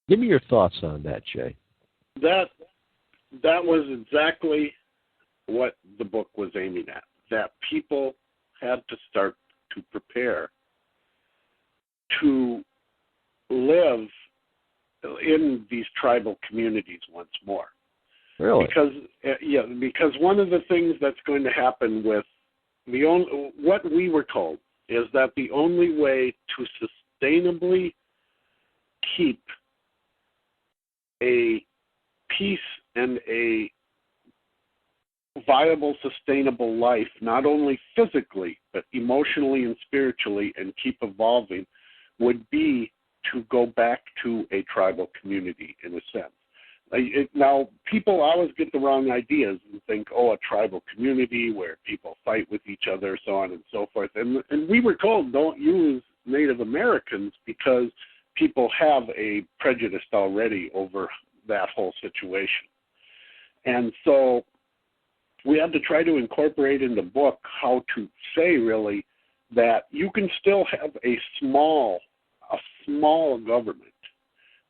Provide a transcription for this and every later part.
Give me your thoughts on that, Jay. That was exactly what the book was aiming at, that people had to start to prepare to live in these tribal communities once more. Really? Because one of the things that's going to happen with what we were told is that the only way to sustainably keep a peace and a viable, sustainable life, not only physically, but emotionally and spiritually, and keep evolving, would be to go back to a tribal community, in a sense. Now, people always get the wrong ideas and think, a tribal community where people fight with each other, so on and so forth. And we were told, don't use Native Americans because people have a prejudice already over that whole situation. And so we had to try to incorporate in the book how to say, really, that you can still have a small government,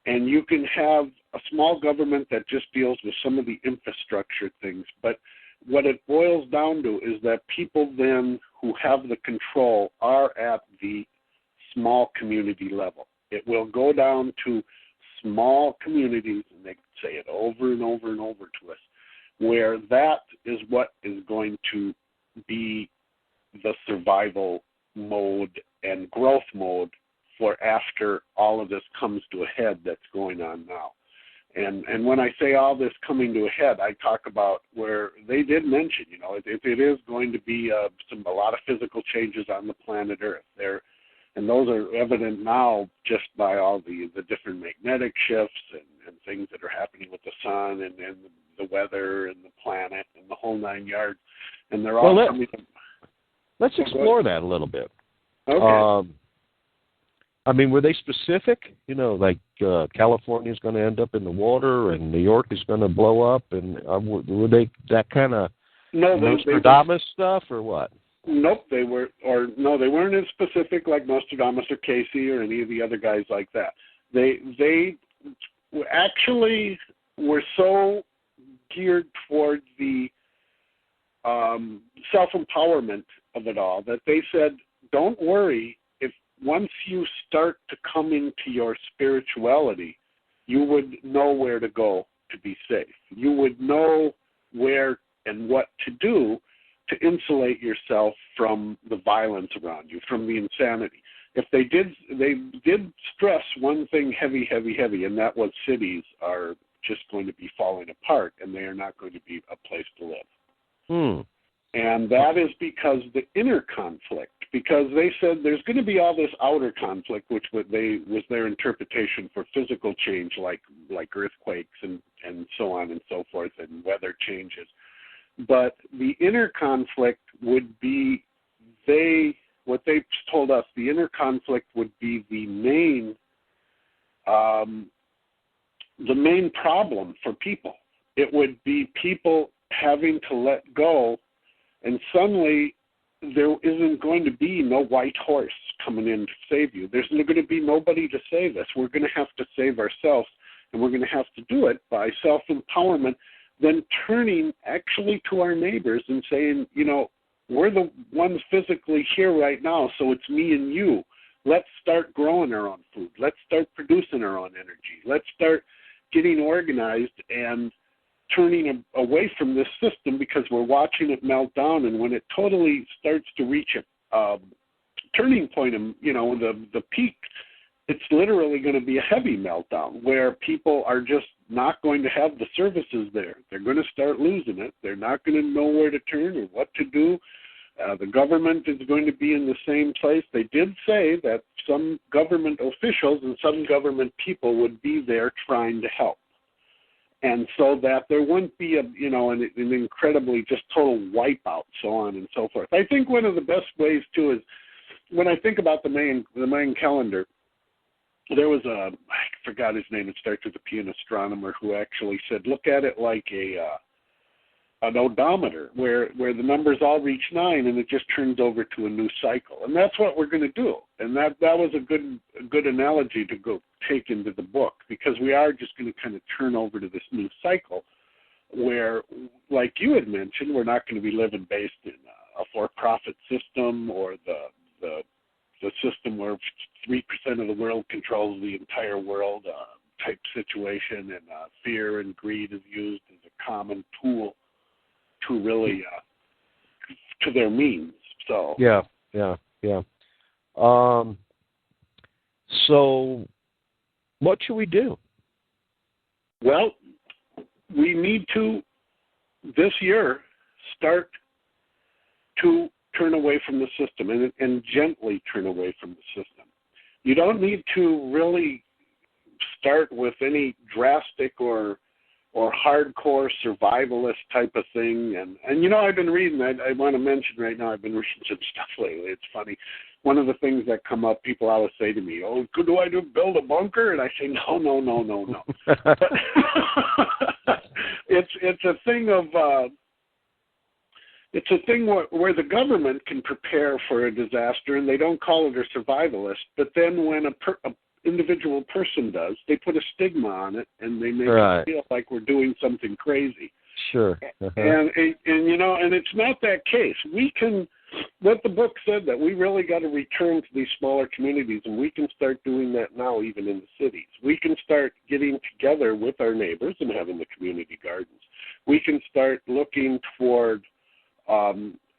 and you can have a small government that just deals with some of the infrastructure things. But what it boils down to is that people then who have the control are at the small community level. It will go down to small communities, and they say it over and over and over to us, where that is what is going to be the survival mode and growth mode for after all of this comes to a head that's going on now. And when I say all this coming to a head, I talk about where they did mention, it is going to be a lot of physical changes on the planet Earth. And those are evident now just by all the different magnetic shifts and things that are happening with the sun and the weather and the planet and the whole nine yards. And they're all coming. Let's explore that a little bit. Okay. Were they specific? Like California's going to end up in the water and New York is going to blow up, and were they that kind of Nostradamus stuff or what? Nope, they weren't as specific like Nostradamus or Casey or any of the other guys like that. They actually were so geared toward the self-empowerment of it all that they said, don't worry, if once you start to come into your spirituality, you would know where to go to be safe. You would know where and what to do to insulate yourself from the violence around you, from the insanity. If they did stress one thing heavy, and that was cities are just going to be falling apart, and they are not going to be a place to live. And that is because the inner conflict, because they said there's going to be all this outer conflict, which was their interpretation for physical change, like earthquakes and so on and so forth, and weather changes. But the inner conflict would be what they told us, the inner conflict would be the main problem for people. It would be people having to let go, and suddenly there isn't going to be no white horse coming in to save you. There's going to be nobody to save us. We're going to have to save ourselves, and we're going to have to do it by self-empowerment, then turning actually to our neighbors and saying, we're the ones physically here right now, so it's me and you. Let's start growing our own food. Let's start producing our own energy. Let's start getting organized and turning away from this system, because we're watching it melt down. And when it totally starts to reach a turning point, the peak, it's literally going to be a heavy meltdown where people are just not going to have the services there. They're going to start losing it. They're not going to know where to turn or what to do. The government is going to be in the same place. They did say that some government officials and some government people would be there trying to help. And so that there wouldn't be an incredibly just total wipeout, so on and so forth. I think one of the best ways, too, is when I think about the Mayan calendar, there was I forgot his name, it starts with a P, an astronomer, who actually said, look at it like an odometer, where the numbers all reach 9 and it just turns over to a new cycle. And that's what we're going to do. And that was a good analogy to go take into the book, because we are just going to kind of turn over to this new cycle where, like you had mentioned, we're not going to be living based in a for-profit system or the system where 3% of the world controls the entire world type situation, and fear and greed is used as a common tool to really to their means. So yeah. So what should we do? Well, we need to this year start to turn away from the system and gently turn away from the system. You don't need to really start with any drastic or hardcore survivalist type of thing. And you know, I've been reading, I want to mention right now, I've been reading some stuff lately. It's funny. One of the things that come up, people always say to me, oh, do I build a bunker? And I say, no. But it's a thing of, it's a thing where the government can prepare for a disaster and they don't call it a survivalist. But then when a individual person does, they put a stigma on it and they make it feel like we're doing something crazy. Sure. And you know, and it's not that case. We can, what the book said, that we really got to return to these smaller communities, and we can start doing that now even in the cities. We can start getting together with our neighbors and having the community gardens. We can start looking toward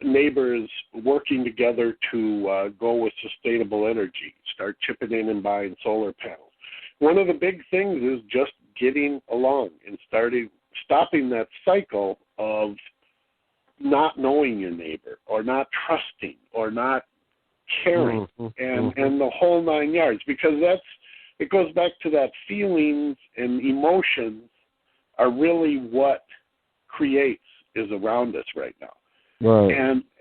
neighbors working together to go with sustainable energy, start chipping in and buying solar panels. One of the big things is just getting along and stopping that cycle of not knowing your neighbor or not trusting or not caring and the whole 9 yards, because it goes back to that feelings and emotions are really what creates is around us right now. Right.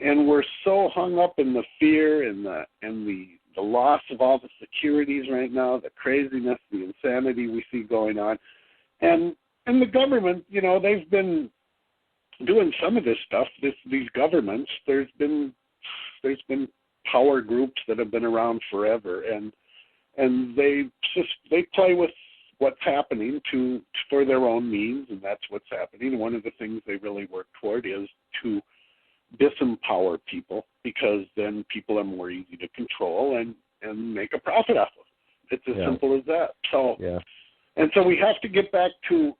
And we're so hung up in the fear and the loss of all the securities right now, the craziness, the insanity we see going on. And the government, you know, they've been doing some of this stuff. These governments, there's been power groups that have been around forever, and they play with what's happening for their own means, and that's what's happening. And one of the things they really work toward is to disempower people, because then people are more easy to control and make a profit off of. It's as simple as that. So, and so we have to get back to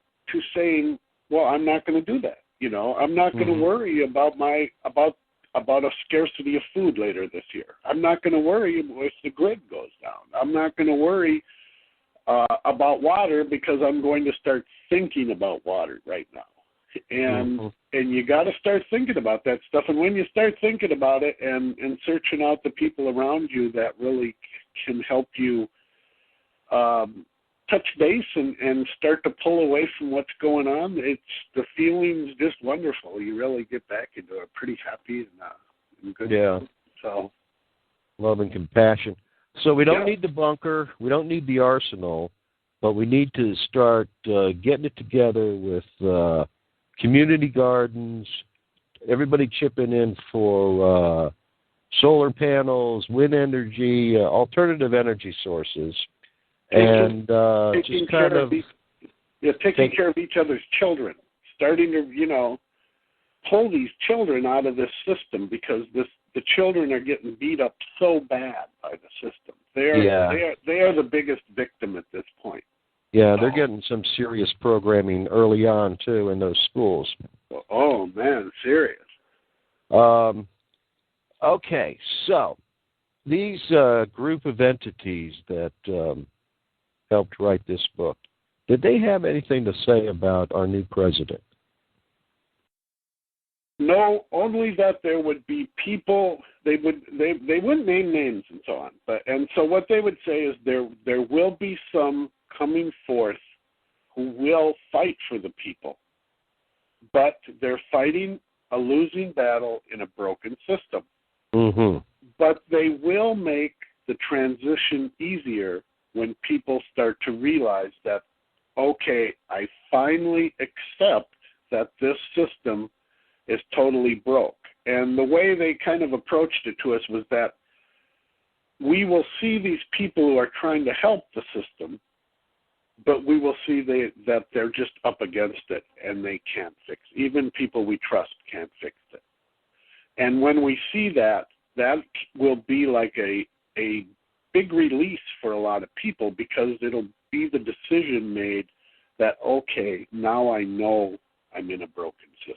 saying, well, I'm not going to do that. You know, I'm not going to worry about a scarcity of food later this year. I'm not going to worry if the grid goes down. I'm not going to worry about water, because I'm going to start thinking about water right now. And you got to start thinking about that stuff. And when you start thinking about it and searching out the people around you that really can help you touch base and start to pull away from what's going on, it's the feeling's just wonderful. You really get back into a pretty happy and good. Yeah. So love and compassion. So we don't need the bunker, we don't need the arsenal, but we need to start getting it together with community gardens, everybody chipping in for solar panels, wind energy, alternative energy sources, and just kind of taking care of each other's children, starting to, you know, pull these children out of this system, because the children are getting beat up so bad by the system. They are the biggest victim at this point. Yeah, they're getting some serious programming early on, too, in those schools. Oh, man, serious. Okay, so these group of entities that helped write this book, did they have anything to say about our new president? No, only that there would be people. They wouldn't name names and so on. And so what they would say is there will be some coming forth who will fight for the people, but they're fighting a losing battle in a broken system. But they will make the transition easier when people start to realize that, okay, I finally accept that this system is totally broke. And the way they kind of approached it to us was that we will see these people who are trying to help the system, but we will see that they're just up against it and they can't fix it. Even people we trust can't fix it. And when we see that, that will be like a big release for a lot of people, because it'll be the decision made that, okay, now I know I'm in a broken system.